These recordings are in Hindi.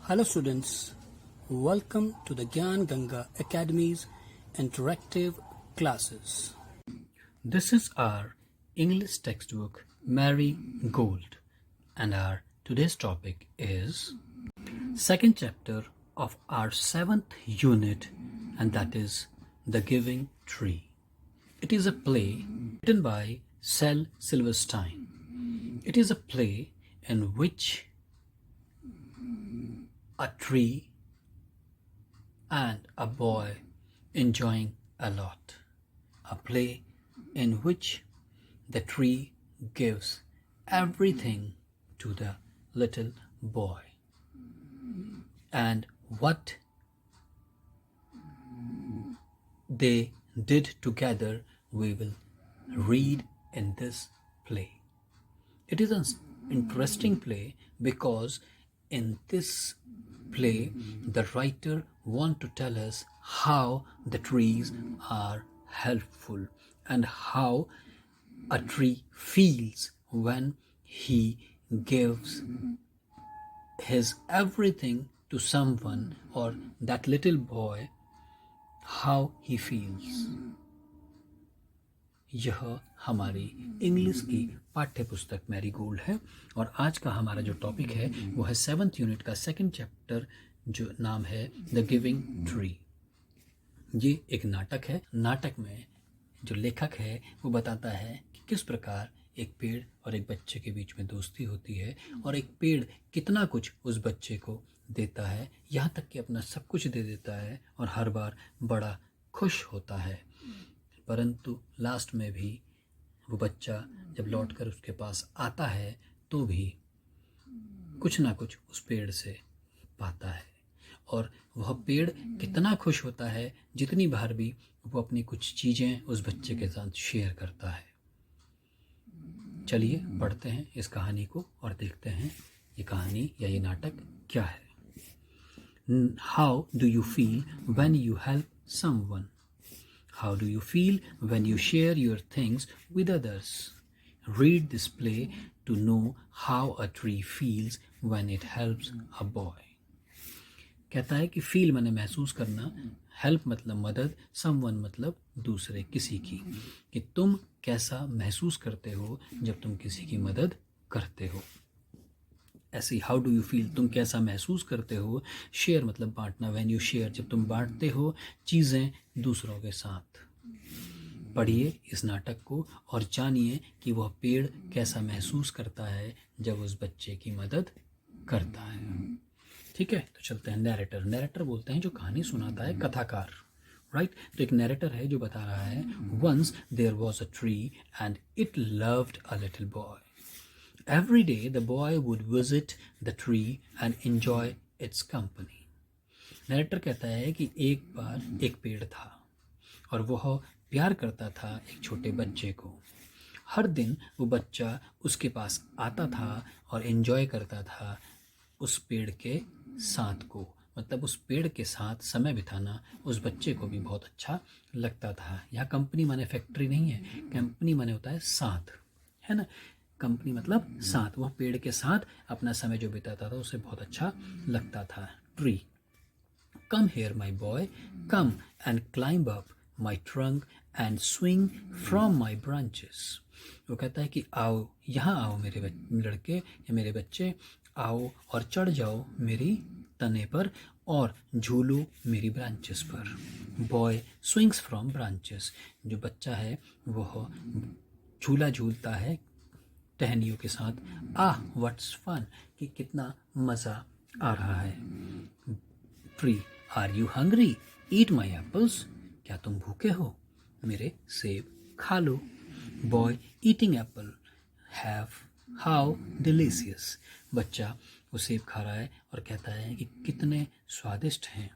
Hello students, welcome to the Gyan Ganga Academy's interactive classes. This is our English textbook Mary Gold and our today's topic is second chapter of our 7th unit, and that is The Giving Tree. It is a play written by Cell Silverstein. It is a play in which a tree and a boy enjoying a lot. A play in which the tree gives everything to the little boy. And what they did together we will read in this play. It is an interesting play because in this play the writer wants to tell us how the trees are helpful and how a tree feels when he gives his everything to someone, or that little boy, how he feels. यह हमारी इंग्लिश की पाठ्य पुस्तक मैरी गोल्ड है और आज का हमारा जो टॉपिक है वो है 7th यूनिट का सेकंड चैप्टर, जो नाम है द गिविंग ट्री। ये एक नाटक है। नाटक में जो लेखक है वो बताता है कि किस प्रकार एक पेड़ और एक बच्चे के बीच में दोस्ती होती है और एक पेड़ कितना कुछ उस बच्चे को देता है, यहाँ तक कि अपना सब कुछ दे देता है और हर बार बड़ा खुश होता है। परंतु लास्ट में भी वो बच्चा जब लौटकर उसके पास आता है तो भी कुछ ना कुछ उस पेड़ से पाता है और वह पेड़ कितना खुश होता है जितनी बार भी वो अपनी कुछ चीज़ें उस बच्चे के साथ शेयर करता है। चलिए पढ़ते हैं इस कहानी को और देखते हैं ये कहानी या ये नाटक क्या है। How do you feel when you help someone? How do you feel when you share your things with others? Read this play to know how a tree feels when it helps a boy. कहता है कि फील माने महसूस करना, हेल्प मतलब मदद, समवन मतलब दूसरे किसी की, कि तुम कैसा महसूस करते हो जब तुम किसी की मदद करते हो। ऐसी हाउ डू यू फील, तुम कैसा महसूस करते हो। शेयर मतलब बांटना, व्हेन यू शेयर जब तुम बांटते हो चीज़ें दूसरों के साथ। पढ़िए इस नाटक को और जानिए कि वह पेड़ कैसा महसूस करता है जब उस बच्चे की मदद करता है। ठीक है, तो चलते हैं। नैरेटर, नैरेटर बोलते हैं जो कहानी सुनाता है, कथाकार, राइट। तो एक नैरेटर है जो बता रहा है, once there was a tree and it loved a little boy. Every day the boy would visit the tree and enjoy its company. Narrator कहता है कि एक बार एक पेड़ था और वह प्यार करता था एक छोटे बच्चे को। हर दिन वो बच्चा उसके पास आता था और एंजॉय करता था उस पेड़ के साथ को, मतलब उस पेड़ के साथ समय बिताना उस बच्चे को भी बहुत अच्छा लगता था। यहाँ कंपनी माने फैक्ट्री नहीं है, कंपनी माने होता है साथ, है ना। कंपनी मतलब साथ, वह पेड़ के साथ अपना समय जो बिताता था उसे बहुत अच्छा लगता था। Tree, come here my boy, come and climb up my trunk and swing from my branches. वो कहता है कि आओ, यहाँ आओ मेरे लड़के या मेरे बच्चे, आओ और चढ़ जाओ मेरी तने पर और झूलो मेरी ब्रांचेस पर। बॉय स्विंग्स फ्रॉम ब्रांचेस, जो बच्चा है वह झूला झूलता है टहनियों के साथ। आह व्हाट्स फन, कि कितना मज़ा आ रहा है। Tree, are you hungry, eat my apples, क्या तुम भूखे हो, मेरे सेब खा लो। Boy eating apple, have how delicious, बच्चा वो सेब खा रहा है और कहता है कि कितने स्वादिष्ट हैं।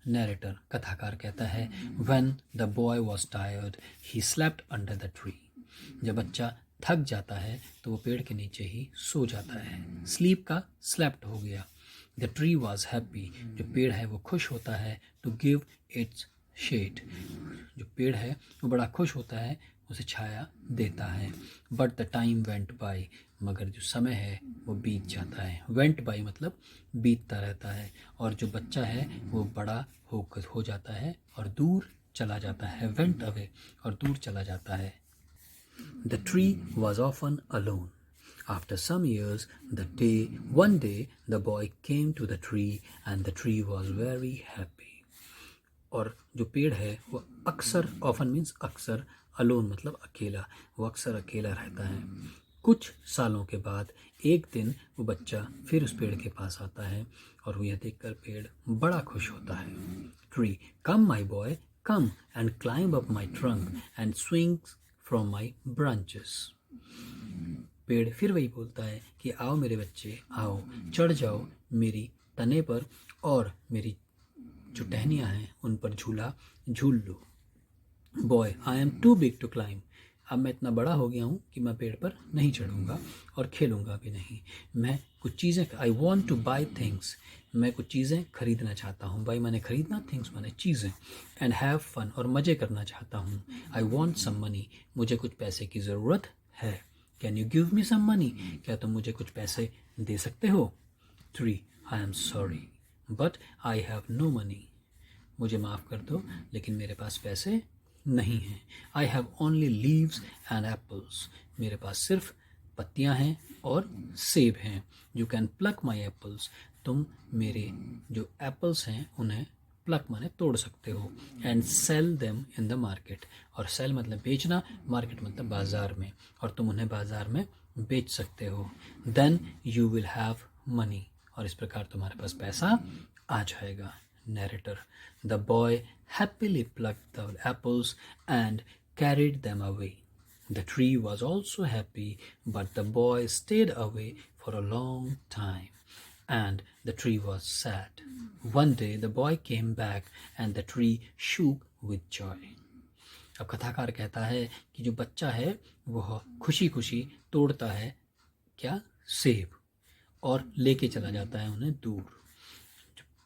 नैरेटर, कथाकार कहता है, when the boy was tired he slept under the tree, जब बच्चा थक जाता है तो वो पेड़ के नीचे ही सो जाता है। स्लीप का स्लेप्ट हो गया। द ट्री वॉज हैप्पी, जो पेड़ है वो खुश होता है, टू गिव इट्स शेड, जो पेड़ है वो बड़ा खुश होता है उसे छाया देता है। But the time went by, मगर जो समय है वो बीत जाता है। वेंट बाय मतलब बीतता रहता है। और जो बच्चा है वो बड़ा हो जाता है और दूर चला जाता है। वेंट अवे और दूर चला जाता है। The tree was often alone. After some years, one day, the boy came to the tree, and the tree was very happy. और जो पेड़ है वो अक्सर, ऑफन मीन्स अक्सर, अलोन मतलब अकेला, वो अक्सर अकेला रहता है। कुछ सालों के बाद एक दिन वो बच्चा फिर उस पेड़ के पास आता है और वो यह देखकर पेड़ बड़ा खुश होता है। Tree, come my boy, come and climb up my trunk and swing from my branches. पेड़ फिर वही बोलता है कि आओ मेरे बच्चे, आओ चढ़ जाओ मेरी तने पर और मेरी जो टहनियाँ हैं उन पर झूला झूल लो। Boy, I am too big to climb, अब मैं इतना बड़ा हो गया हूँ कि मैं पेड़ पर नहीं चढ़ूँगा और खेलूँगा भी नहीं। मैं कुछ चीज़ें, आई वॉन्ट टू बाई थिंग्स, मैं कुछ चीज़ें खरीदना चाहता हूँ। बाई माने खरीदना, थिंग्स माने चीज़ें। एंड हैव फन, और मज़े करना चाहता हूँ। आई वॉन्ट सम मनी, मुझे कुछ पैसे की ज़रूरत है। Can you give me some money, क्या तुम मुझे कुछ पैसे दे सकते हो। Tree, I am sorry but I have no money, मुझे माफ़ कर दो लेकिन मेरे पास पैसे नहीं हैं। I have only leaves and apples, मेरे पास सिर्फ पत्तियां हैं और सेब हैं। You can pluck my apples, तुम मेरे जो एप्पल्स हैं उन्हें प्लक माने तोड़ सकते हो। And sell them in the market, और सेल मतलब बेचना, मार्केट मतलब बाज़ार में, और तुम उन्हें बाज़ार में बेच सकते हो। Then you will have money, और इस प्रकार तुम्हारे पास पैसा आ जाएगा। Narrator, the boy happily plucked the apples and carried them away. The tree was also happy, but the boy stayed away for a long time, and the tree was sad. One day the boy came back, and the tree shook with joy. अब कथाकार कहता है कि जो बच्चा है वह खुशी खुशी तोड़ता है क्या, सेब, और लेके चला जाता है उन्हें दूर।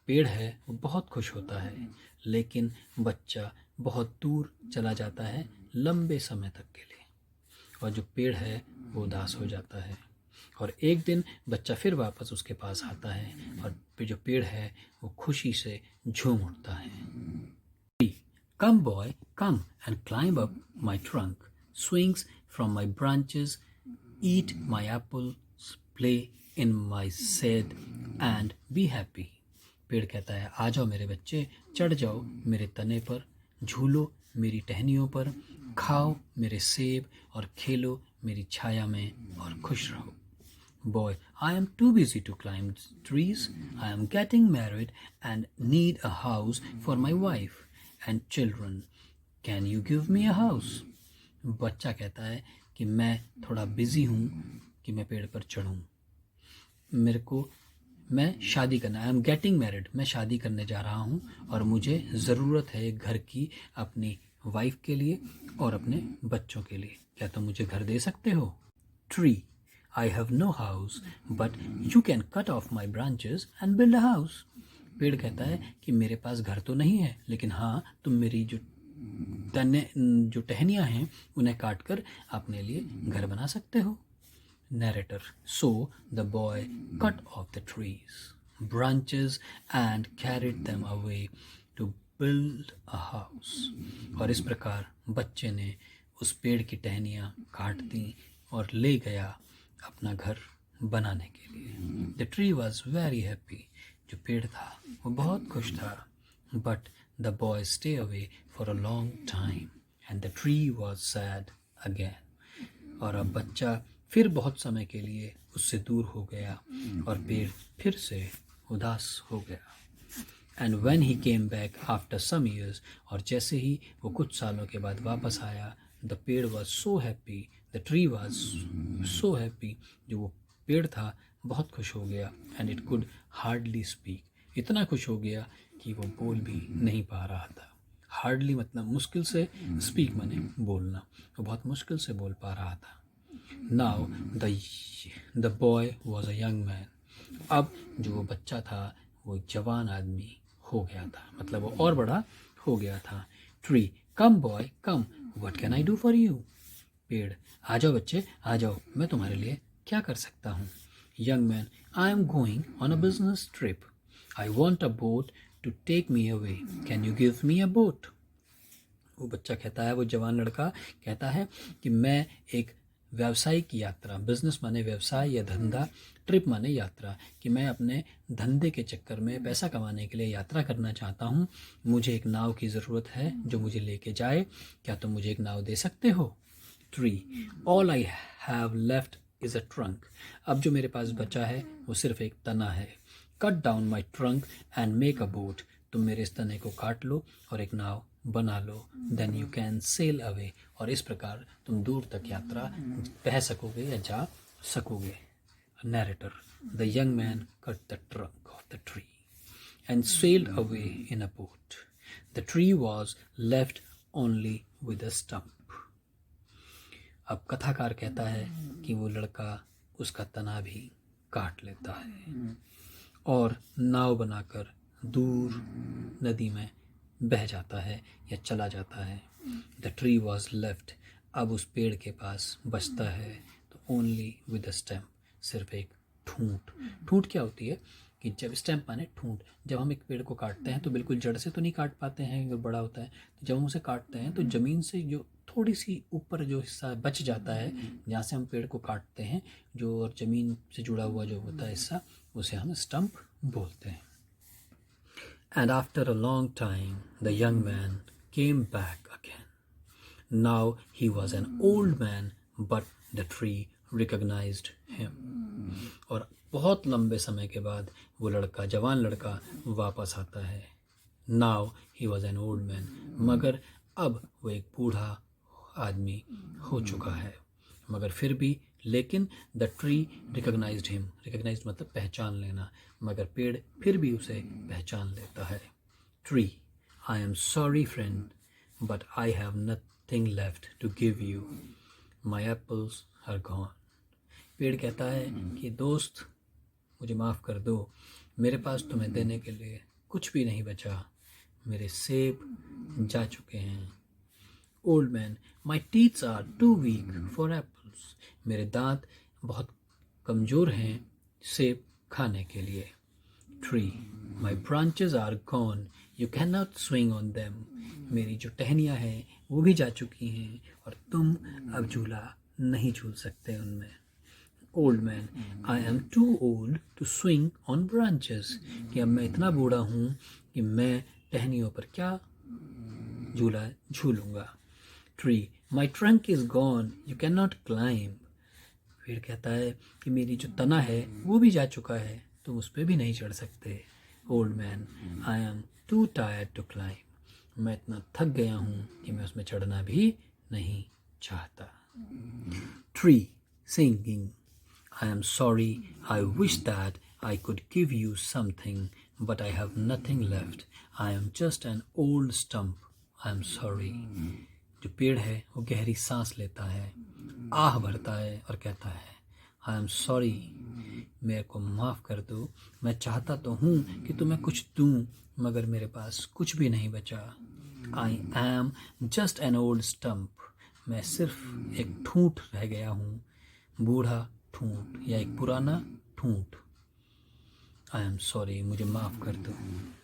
पेड़ है वो बहुत खुश होता है, लेकिन बच्चा बहुत दूर चला जाता है लंबे समय तक के लिए, और जो पेड़ है वो उदास हो जाता है। और एक दिन बच्चा फिर वापस उसके पास आता है और जो पेड़ है वो खुशी से झूम उठता है। Come boy, come and climb up my trunk, swings from my branches, eat my apples, play in my shade and be happy. पेड़ कहता है आ जाओ मेरे बच्चे, चढ़ जाओ मेरे तने पर, झूलो मेरी टहनियों पर, खाओ मेरे सेब और खेलो मेरी छाया में और खुश रहो। Boy, I am too busy to climb trees, I am getting married and need a house for my wife and children, can you give me a house. बच्चा कहता है कि मैं थोड़ा बिजी हूँ कि मैं पेड़ पर चढ़ूँ, मेरे को मैं शादी करना, आई एम गेटिंग मैरिड, मैं शादी करने जा रहा हूँ और मुझे ज़रूरत है एक घर की अपनी वाइफ के लिए और अपने बच्चों के लिए, क्या तुम मुझे घर दे सकते हो। Tree, I have no house but you can cut off my branches and build a house. पेड़ कहता है कि मेरे पास घर तो नहीं है, लेकिन हाँ तुम मेरी जो टहनियाँ हैं उन्हें काट कर अपने लिए घर बना सकते हो। Narrator, so the boy cut off the trees, branches and carried them away to build a house. और इस प्रकार बच्चे ने उस पेड़ की टहनियाँ काट दी और ले गया अपना घर बनाने के लिए। The tree was very happy, जो पेड़ था वो बहुत खुश था। But the boy stayed away for a long time, and the tree was sad again. और अब बच्चा फिर बहुत समय के लिए उससे दूर हो गया और पेड़ फिर से उदास हो गया। And when he came back after some years, और जैसे ही वो कुछ सालों के बाद वापस आया, द पेड़ was so happy, the tree was so happy, जो वो पेड़ था बहुत खुश हो गया। And it could hardly speak, इतना खुश हो गया कि वो बोल भी नहीं पा रहा था। हार्डली मतलब मुश्किल से, स्पीक माने बोलना, वो बहुत मुश्किल से बोल पा रहा था। Now the boy was a young man, अब जो वो बच्चा था वो एक जवान आदमी हो गया था, मतलब वो और बड़ा हो गया था। Tree, come boy come, what can I do for you. पेड़, आ जाओ बच्चे, आ जाओ, मैं तुम्हारे लिए क्या कर सकता हूँ? Young man, I am going on a business trip, I want a boat to take me away, can you give me a boat? वो बच्चा कहता है, वो जवान लड़का कहता है कि मैं एक व्यावसायिक यात्रा, बिजनेस माने व्यवसाय या धंधा, ट्रिप माने यात्रा, कि मैं अपने धंधे के चक्कर में पैसा कमाने के लिए यात्रा करना चाहता हूँ, मुझे एक नाव की ज़रूरत है जो मुझे लेके जाए, क्या तुम मुझे एक नाव दे सकते हो? 3. All I have left is a trunk, अब जो मेरे पास बचा है वो सिर्फ एक तना है। Cut down my trunk and make a boat, तुम मेरे इस तने को काट लो और एक नाव बना लो। Then you can sail away, और इस प्रकार तुम दूर तक यात्रा बह सकोगे या जा सकोगे। Narrator, the young man cut the trunk of the tree and sailed away in a boat. The tree was left only with a stump. अब कथाकार कहता है कि वो लड़का उसका तना भी काट लेता है और नाव बनाकर दूर नदी में बह जाता है या चला जाता है। द ट्री वॉज लेफ्ट, अब उस पेड़ के पास बचता है तो ओनली विद अ स्टेम्प, सिर्फ एक ठूंठ। ठूंठ क्या होती है कि जब स्टेम्प माने ठूंठ, जब हम एक पेड़ को काटते हैं तो बिल्कुल जड़ से तो नहीं काट पाते हैं, अगर बड़ा होता है तो जब हम उसे काटते हैं तो ज़मीन से जो थोड़ी सी ऊपर जो हिस्सा बच जाता है जहाँ से हम पेड़ को काटते हैं, जो और ज़मीन से जुड़ा हुआ जो होता है हिस्सा, उसे हम स्टम्प बोलते हैं। And after a long time, the young man came back again. Now he was an old man, but the tree recognized him. और बहुत लंबे समय के बाद वो लड़का, जवान लड़का वापस आता है। Now he was an old man, मगर अब वो एक बूढ़ा आदमी हो चुका है। मगर फिर भी, लेकिन the tree recognised him, recognised मतलब पहचान लेना, मगर पेड़ फिर भी उसे पहचान लेता है। Tree, I am sorry friend, but I have nothing left to give you, my apples are gone. पेड़ कहता है कि दोस्त, मुझे माफ़ कर दो, मेरे पास तुम्हें देने के लिए कुछ भी नहीं बचा, मेरे सेब जा चुके हैं। Old man, my teeths are too weak for apples, मेरे दांत बहुत कमज़ोर हैं सेब खाने के लिए। Tree, my branches are gone, you can not swing on them, मेरी जो टहनियाँ हैं वो भी जा चुकी हैं और तुम अब झूला नहीं झूल सकते उनमें। Old man, I am too old to swing on branches, कि अब मैं इतना बूढ़ा हूँ कि मैं टहनियों पर क्या झूला झूलूंगा। Tree, my trunk is gone, you can not climb, पेड़ कहता है कि मेरी जो तना है वो भी जा चुका है, तुम उस पर भी नहीं चढ़ सकते। Old man, I am too tired to climb, मैं इतना थक गया हूँ कि मैं उसमें चढ़ना भी नहीं चाहता। Tree singing, I am sorry, I wish that I could give you something, but I have nothing left, I am just an old stump, I am sorry. जो पेड़ है वो गहरी सांस लेता है, आह भरता है और कहता है, आई एम सॉरी, मेरे को माफ़ कर दो, मैं चाहता तो हूँ कि तुम्हें कुछ दूँ, मगर मेरे पास कुछ भी नहीं बचा। I am just an old stump, मैं सिर्फ एक ठूंठ रह गया हूँ, बूढ़ा ठूंठ या एक पुराना ठूंठ। आई एम सॉरी, मुझे माफ़ कर दो।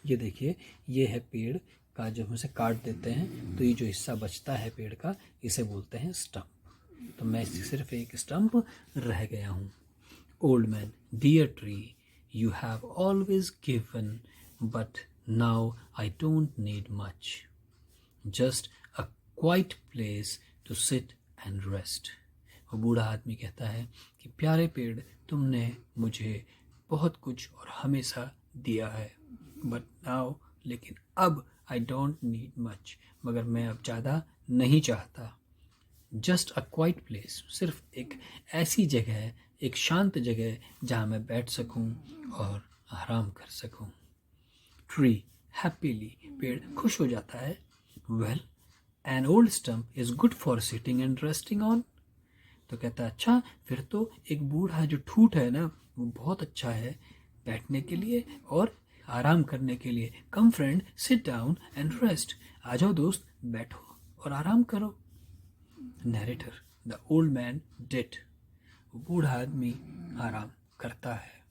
ये देखिए, ये है पेड़ का, जब हम इसे काट देते हैं तो ये जो हिस्सा बचता है पेड़ का, इसे बोलते हैं स्टम्प। तो मैं सिर्फ एक स्टम्प रह गया हूँ। Old man, dear tree, you have always given, but now I don't need much, just a quiet place to sit and rest. वो बूढ़ा आदमी कहता है कि प्यारे पेड़, तुमने मुझे बहुत कुछ और हमेशा दिया है, बट नाउ, लेकिन अब आई डोंट नीड मच, मगर मैं अब ज़्यादा नहीं चाहता। जस्ट अ क्वाइट प्लेस, सिर्फ एक ऐसी जगह, एक शांत जगह जहाँ मैं बैठ सकूँ और आराम कर सकूँ। ट्री हैप्पीली, पेड़ खुश हो जाता है। Well, an old stump is good for sitting and resting on, तो कहता है अच्छा, फिर तो एक बूढ़ा जो ठूठ है ना, वो बहुत अच्छा है बैठने के लिए और आराम करने के लिए। Come friend, sit down and rest, आ जाओ दोस्त, बैठो और आराम करो। Narrator, the old man did, बूढ़ा आदमी आराम करता है।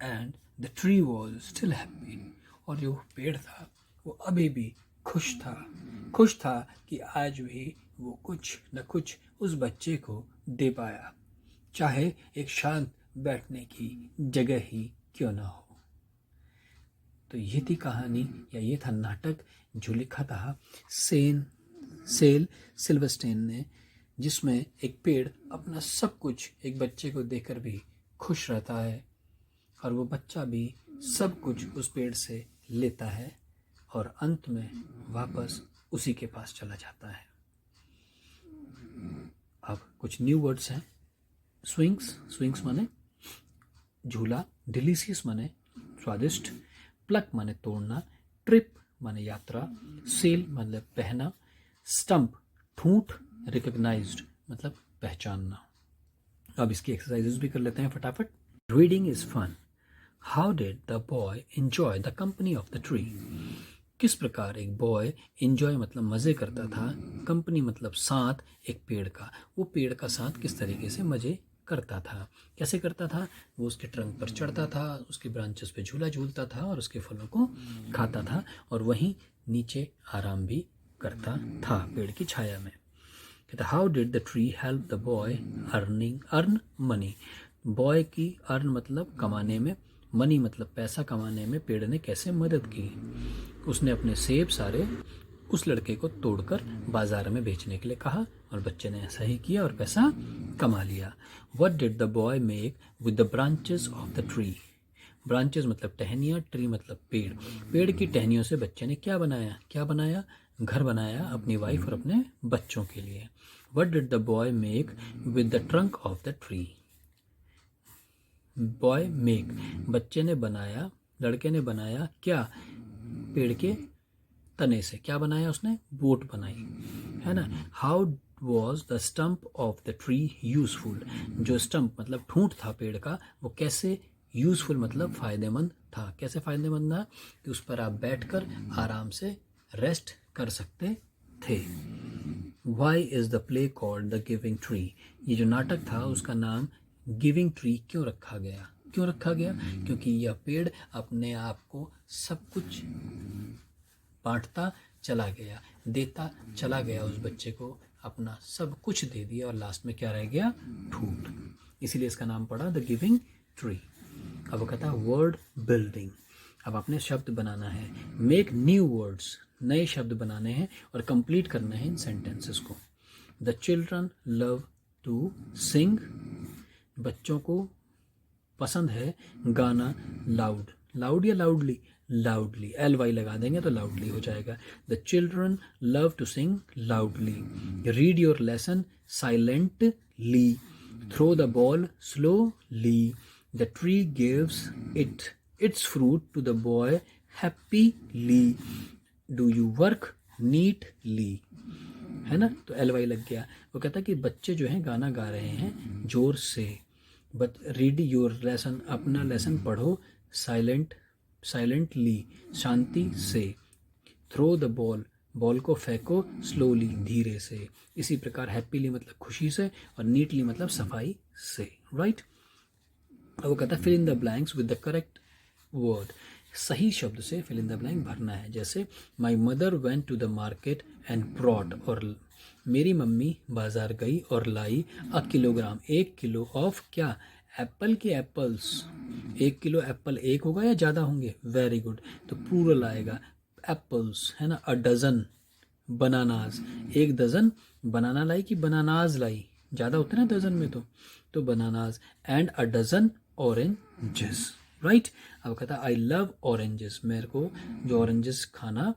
And the tree was still happy, और जो पेड़ था वो अभी भी खुश था कि आज भी वो कुछ न कुछ उस बच्चे को दे पाया, चाहे एक शांत बैठने की जगह ही क्यों ना हो। तो ये थी कहानी या ये था नाटक जो लिखा था सेल सिल्वरस्टेन ने, जिसमें एक पेड़ अपना सब कुछ एक बच्चे को देकर भी खुश रहता है और वो बच्चा भी सब कुछ उस पेड़ से लेता है और अंत में वापस उसी के पास चला जाता है। अब कुछ न्यू वर्ड्स हैं। स्विंग्स माने झूला, डिलीशियस माने स्वादिष्ट, प्लक माने तोड़ना, ट्रिप माने यात्रा, सेल मतलब पहना, स्टंप ठूंठ, रिकॉग्नाइज्ड मतलब पहचानना। अब इसकी एक्सरसाइजेस भी कर लेते हैं फटाफट। Reading is fun. How did the boy enjoy the company of the tree. किस प्रकार एक बॉय एंजॉय मतलब मज़े करता था, कंपनी मतलब साथ एक पेड़ का, वो पेड़ का साथ किस तरीके से मज़े करता था। कैसे करता था? वो उसके ट्रंक पर चढ़ता था, उसके ब्रांचेस पे झूला झूलता था और उसके फलों को खाता था और वहीं नीचे आराम भी करता था पेड़ की छाया में। कहता how did the tree help the boy earn money. Boy की अर्न मतलब कमाने में, मनी मतलब पैसा कमाने में पेड़ ने कैसे मदद की। उसने अपने सेब सारे उस लड़के को तोड़कर बाजार में बेचने के लिए कहा और बच्चे ने ऐसा ही किया और पैसा कमा लिया। What did the boy make with the branches of the tree. Branches मतलब टहनियाँ, ट्री मतलब पेड़। पेड़ की टहनियों से बच्चे ने क्या बनाया? घर बनाया अपनी वाइफ और अपने बच्चों के लिए। What did the boy make with the trunk of the tree. Boy make बच्चे ने बनाया, लड़के ने बनाया क्या? पेड़ के तने से क्या बनाया उसने? बोट बनाई, है ना। How was the stump of the tree useful. जो स्टम्प मतलब ठूंठ था पेड़ का, वो कैसे यूजफुल मतलब फायदेमंद था। कैसे फायदेमंद था? कि उस पर आप बैठकर आराम से रेस्ट कर सकते थे। Why is the play called the giving tree. ये जो नाटक था उसका नाम गिविंग ट्री क्यों रखा गया? क्योंकि यह पेड़ अपने आप को सब कुछ बांटता चला गया, देता चला गया, उस बच्चे को अपना सब कुछ दे दिया और लास्ट में क्या रह गया? ठूठ। इसीलिए इसका नाम पड़ा द गिविंग ट्री। अब वो कहता है वर्ड बिल्डिंग। अब आपने शब्द बनाना है, मेक न्यू वर्ड्स, नए शब्द बनाने हैं और कंप्लीट करना है इन सेंटेंसेस को। The children love to sing. बच्चों को पसंद है गाना लाउड। लाउड या लाउडली? लाउडली, LY लगा देंगे तो लाउडली हो जाएगा। The children love to sing loudly. Read your lesson silently. Throw the ball slowly. The tree gives its fruit to the boy happily. Do you work neatly, है ना। तो LY लग गया। वो कहता है कि बच्चे जो हैं गाना गा रहे हैं जोर से। बट रीड योर लेसन, अपना लेसन पढ़ो साइलेंटली, शांति से। थ्रो द बॉल, बॉल को फेंको स्लोली, धीरे से। इसी प्रकार हैप्पीली मतलब खुशी से और नीटली मतलब सफाई से, राइट। अब वो कहता है fill in the blanks with the correct word. सही शब्द से फिल इन द ब्लैंक भरना है। जैसे my mother went to the market and brought, और मेरी मम्मी बाजार गई और लाई अ किलोग्राम, 1 किलो ऑफ क्या? एप्पल के एप्पल्स। 1 किलो एप्पल एक होगा या ज़्यादा होंगे? वेरी गुड, तो प्लूरल आएगा एप्पल्स, है ना। A dozen bananas, 1 dozen banana लाई कि बनानाज लाई? ज़्यादा होते ना डजन में तो bananas. And a dozen oranges, right. अब कहता है आई लव ऑरेंजेस, मेरे को जो ऑरेंजेस खाना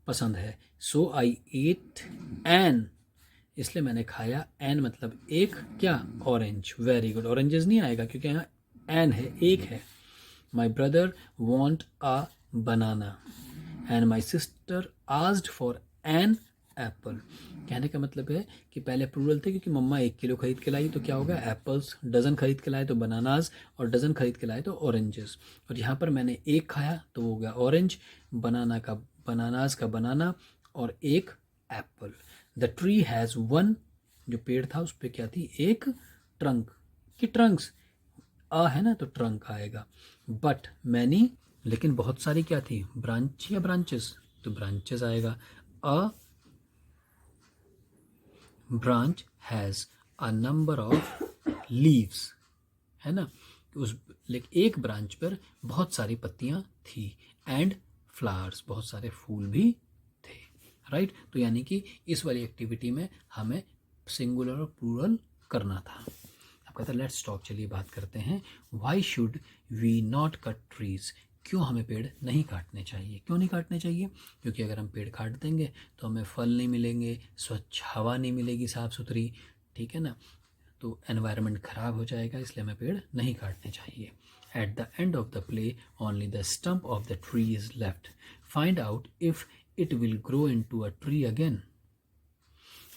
पसंद है। सो आई एट एन, इसलिए मैंने खाया। एन मतलब एक क्या? ऑरेंज। वेरी गुड, ऑरेंजेस नहीं आएगा क्योंकि यहाँ एन है, एक है। My brother want a banana and my sister asked for an apple. कहने का मतलब है कि पहले प्लूरल थे क्योंकि मम्मा 1 किलो खरीद के लाई तो क्या होगा? एप्पल्स। डजन खरीद के लाए तो बनानाज, और डजन खरीद के लाए तो ऑरेंजेस। और यहाँ पर मैंने एक खाया तो वो हो गया ऑरेंज, बनानाज का बनाना और एक एप्पल। द ट्री हैज़ 1 जो पेड़ था उस पर क्या थी, एक ट्रंक की ट्रंक्स, है ना, तो ट्रंक आएगा। बट मैनी, लेकिन बहुत सारी क्या थी, ब्रांच या ब्रांचेस, तो ब्रांचेस आएगा। A branch has a number of leaves, है ना, उस लेकिन एक ब्रांच पर बहुत सारी पत्तियां थी। एंड फ्लावर्स, बहुत सारे फूल भी थे। राइट, तो यानी कि इस वाली एक्टिविटी में हमें सिंगुलर और प्लूरल करना था। अब कहता है लेट्स टॉक, चलिए बात करते हैं। Why should we not cut trees, क्यों हमें पेड़ नहीं काटने चाहिए। क्यों नहीं काटने चाहिए, क्योंकि अगर हम पेड़ काट देंगे तो हमें फल नहीं मिलेंगे, स्वच्छ हवा नहीं मिलेगी साफ़ सुथरी, ठीक है ना, तो एनवायरनमेंट ख़राब हो जाएगा, इसलिए हमें पेड़ नहीं काटने चाहिए। At the end of the play only the stump of the tree is left, find out if it will grow into a tree again.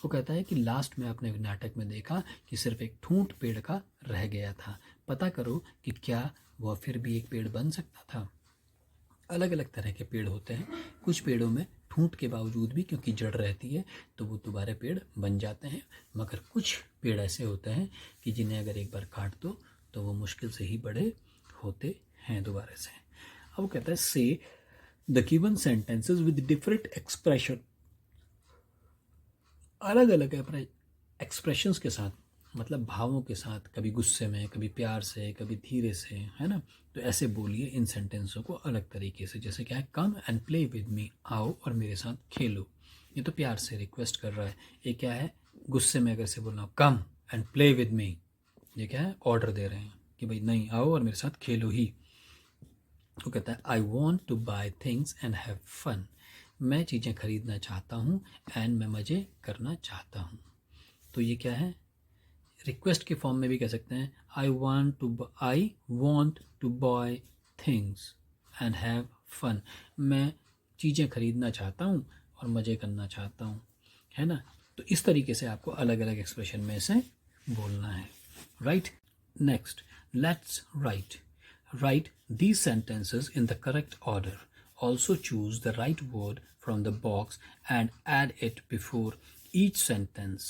वो कहता है कि लास्ट में आपने नाटक में देखा कि सिर्फ एक ठूंठ पेड़ का रह गया था, पता करो कि क्या वह फिर भी एक पेड़ बन सकता था। अलग अलग तरह के पेड़ होते हैं, कुछ पेड़ों में ठूंठ के बावजूद भी क्योंकि जड़ रहती है तो वो दोबारा पेड़ बन जाते हैं, मगर कुछ पेड़ ऐसे होते हैं कि जिन्हें अगर एक बार काट दो तो वो मुश्किल से ही बड़े होते हैं दोबारा से। अब वो कहता है से the given sentences with different expression, अलग अलग एक्सप्रेशंस के साथ, मतलब भावों के साथ, कभी गुस्से में, कभी प्यार से, कभी धीरे से, है ना, तो ऐसे बोलिए इन सेंटेंसों को अलग तरीके से। जैसे क्या है, come and play with me, आओ और मेरे साथ खेलो, ये तो प्यार से रिक्वेस्ट कर रहा है। ये क्या है, गुस्से में अगर से बोलना come and play with me, ये क्या है, ऑर्डर दे रहे हैं कि भाई नहीं, आओ और मेरे साथ खेलो ही। वो कहता है I want to buy things and have fun, मैं चीज़ें खरीदना चाहता हूँ एंड मैं मज़े करना चाहता हूँ। तो ये क्या है, रिक्वेस्ट के फॉर्म में भी कह सकते हैं I want to buy things and have fun, मैं चीज़ें खरीदना चाहता हूँ और मज़े करना चाहता हूँ, है ना। तो इस तरीके से आपको अलग अलग एक्सप्रेशन में से बोलना है। Right, next let's write these sentences in the correct order. Also choose the right word from the box and add it before each sentence.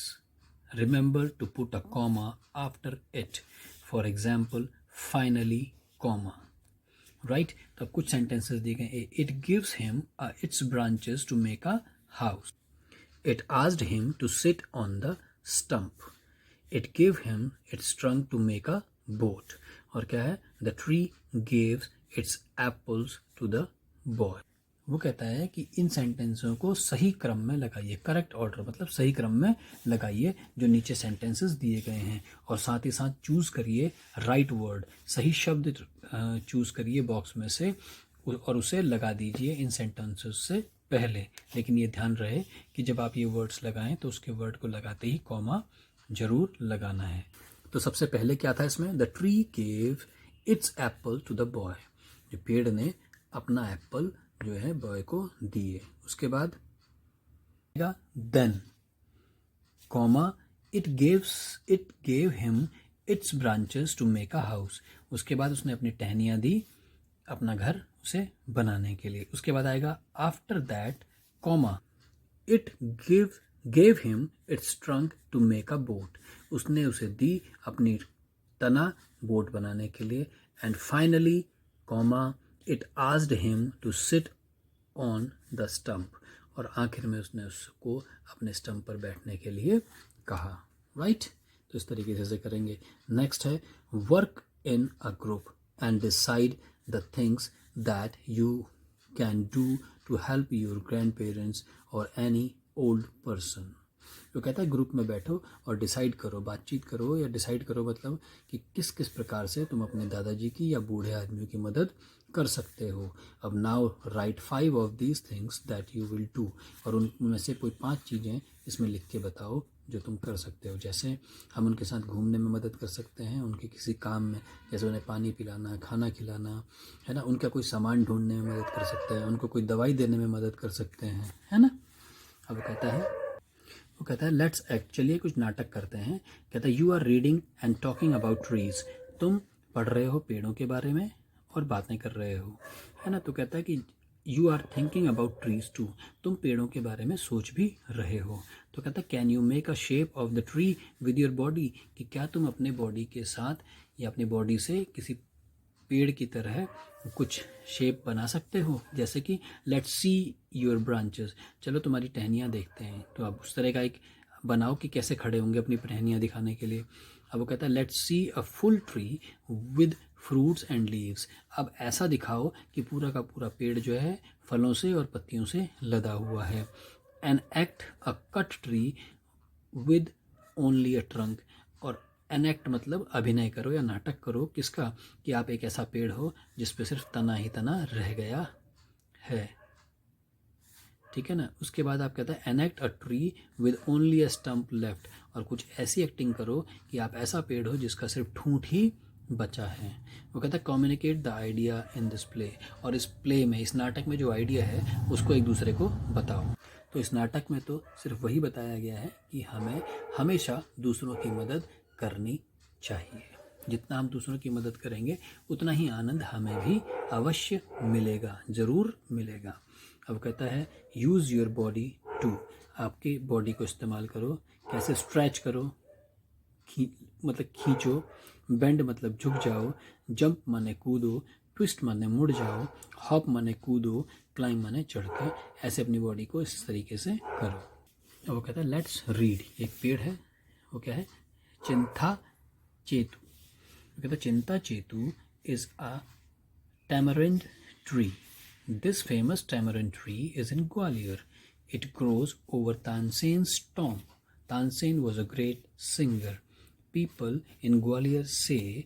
Remember to put a comma after it. For example, finally, comma. Right? तो कुछ sentences दिए गए। It gives him its branches to make a house. It asked him to sit on the stump. It gave him its trunk to make a boat. और क्या है, the tree gaves its apples to the boy. वो कहता है कि इन सेंटेंसों को सही क्रम में लगाइए, करेक्ट ऑर्डर मतलब सही क्रम में लगाइए जो नीचे सेंटेंसेस दिए गए हैं, और साथ ही साथ चूज़ करिए राइट वर्ड, सही शब्द चूज़ करिए बॉक्स में से और उसे लगा दीजिए इन सेंटेंसेस से पहले। लेकिन ये ध्यान रहे कि जब आप ये वर्ड्स लगाएं तो उसके वर्ड को लगाते ही कॉमा जरूर लगाना है। तो सबसे पहले क्या था इसमें, the tree gave its apple to the boy, जो पेड़ ने अपना एप्पल जो है बॉय को दिए। उसके बाद then comma it gave him its branches to make a house, उसके बाद उसने अपनी टहनियाँ दी अपना घर उसे बनाने के लिए। उसके बाद आएगा after that comma it gave him its trunk to make a boat, उसने उसे दी अपनी तना बोट बनाने के लिए। And finally comma it asked him to sit on the stump, और आखिर में उसने उसको अपने स्टम्प पर बैठने के लिए कहा। राइट, तो इस तरीके से करेंगे। नेक्स्ट है work in a group and decide the things that you can do to help your grandparents और एनी ओल्ड पर्सन। जो कहता है ग्रुप में बैठो और डिसाइड करो, बातचीत करो या डिसाइड करो मतलब कि किस किस प्रकार से तुम अपने दादाजी की या बूढ़े आदमियों की मदद कर सकते हो। अब now right 5 of these things that you will do, और उनमें से कोई 5 चीज़ें इसमें लिख के बताओ जो तुम कर सकते हो। जैसे हम उनके साथ घूमने में मदद कर सकते हैं, उनके किसी काम में, जैसे उन्हें पानी पिलाना, खाना खिलाना, है ना, उनका कोई सामान ढूंढने में मदद कर सकते हैं, उनको कोई दवाई देने में मदद कर सकते हैं, है ना। अब वो कहता है लेट्स एक्ट, चलिए कुछ नाटक करते हैं। कहता है you are reading and talking about trees, तुम पढ़ रहे हो पेड़ों के बारे में और बातें कर रहे हो, है ना। तो कहता है कि you are thinking about trees too, तुम पेड़ों के बारे में सोच भी रहे हो। तो कहता है can you make a shape of the tree with your body, कि क्या तुम अपने बॉडी के साथ या अपनी बॉडी से किसी पेड़ की तरह कुछ शेप बना सकते हो। जैसे कि लेट्स सी योर ब्रांचेस, चलो तुम्हारी टहनियाँ देखते हैं। तो आप उस तरह का एक बनाओ कि कैसे खड़े होंगे अपनी टहनियाँ दिखाने के लिए। अब वो कहता है let's see a full tree with fruits and leaves, अब ऐसा दिखाओ कि पूरा का पूरा पेड़ जो है फलों से और पत्तियों से लदा हुआ है। An act a cut tree with only a trunk, और एनेक्ट मतलब अभिनय करो या नाटक करो, किसका, कि आप एक ऐसा पेड़ हो जिस पे सिर्फ तना ही तना रह गया है। ठीक है ना। उसके बाद आप कहते हैं enact a tree with only a stump left, और कुछ ऐसी एक्टिंग करो कि आप ऐसा पेड़ हो जिसका सिर्फ ठूंठ ही बचा है। वो कहता है communicate the idea in this play, और इस प्ले में, इस नाटक में जो आइडिया है उसको एक दूसरे को बताओ। तो इस नाटक में तो सिर्फ वही बताया गया है कि हमें हमेशा दूसरों की मदद करनी चाहिए। जितना हम दूसरों की मदद करेंगे उतना ही आनंद हमें भी अवश्य मिलेगा, ज़रूर मिलेगा। अब कहता है यूज़ योर बॉडी टू, आपके बॉडी को इस्तेमाल करो। कैसे, स्ट्रेच करो, मतलब खींचो, बेंड मतलब झुक जाओ, जंप माने कूदो, ट्विस्ट माने मुड़ जाओ, हॉप माने कूदो, क्लाइंब माने चढ़ के, ऐसे अपनी बॉडी को इस तरीके से करो। अब वो कहता है लेट्स रीड, एक पेड़ है, वो क्या है, चिंता चेतु। वो कहता है चिंता Chetu is a tamarind tree. This famous tamarind tree is in Gwalior. It grows over Tansen's tomb. Tansen was a great singer. People in Gwalior say,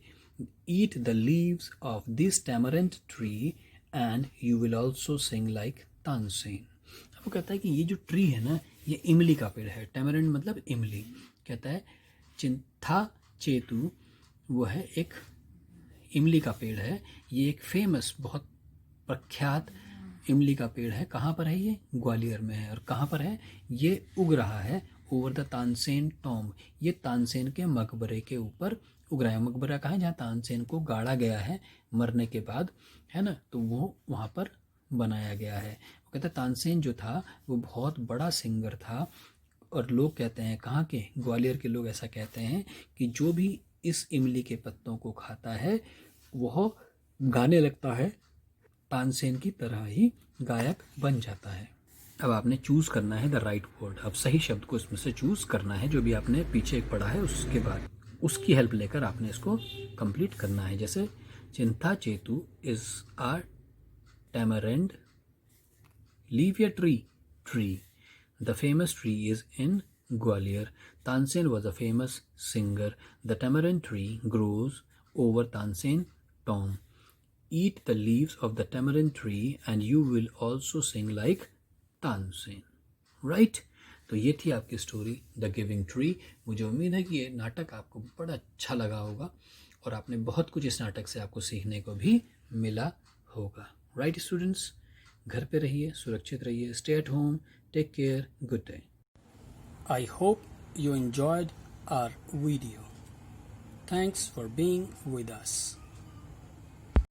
eat the leaves of this tamarind tree and you will also sing like Tansen. वो कहता है कि ये जो ट्री है ना, ये इमली का पेड़ है। टैमरिंड मतलब इमली। कहता है चिंता चेतु वो है एक इमली का पेड़ है, ये एक फेमस, बहुत प्रख्यात इमली का पेड़ है। कहाँ पर है ये, ग्वालियर में है। और कहाँ पर है ये, उग रहा है ओवर द तानसेन टॉम्ब, ये तानसेन के मकबरे के ऊपर उग रहा है। मकबरा कहाँ है, जहाँ तानसेन को गाड़ा गया है मरने के बाद, है ना, तो वो वहाँ पर बनाया गया है। वो कहते हैं तानसेन जो था वो बहुत बड़ा सिंगर था, और लोग कहते हैं, कहाँ के, ग्वालियर के लोग ऐसा कहते हैं कि जो भी इस इमली के पत्तों को खाता है वह गाने लगता है, तानसेन की तरह ही गायक बन जाता है। अब आपने चूज़ करना है द राइट वर्ड, अब सही शब्द को इसमें से चूज़ करना है, जो भी आपने पीछे एक पढ़ा है उसके बाद उसकी हेल्प लेकर आपने इसको कंप्लीट करना है। जैसे चिंता चेतु इज आ टैमरेंड, लीव या tree, tree, the famous tree is in Gwalior. Tansen was a famous singer. The tamarind tree grows over Tansen tomb. Eat the leaves of the tamarind tree and you will also sing like Tansen. Right? तो ये थी आपकी स्टोरी द गिविंग ट्री। मुझे उम्मीद है कि ये नाटक आपको बड़ा अच्छा लगा होगा और आपने बहुत कुछ इस नाटक से आपको सीखने को भी मिला होगा। राइट स्टूडेंट्स, घर पे रहिए, सुरक्षित रहिए, stay at home, take care, good day. I hope you enjoyed our video. Thanks for being with us.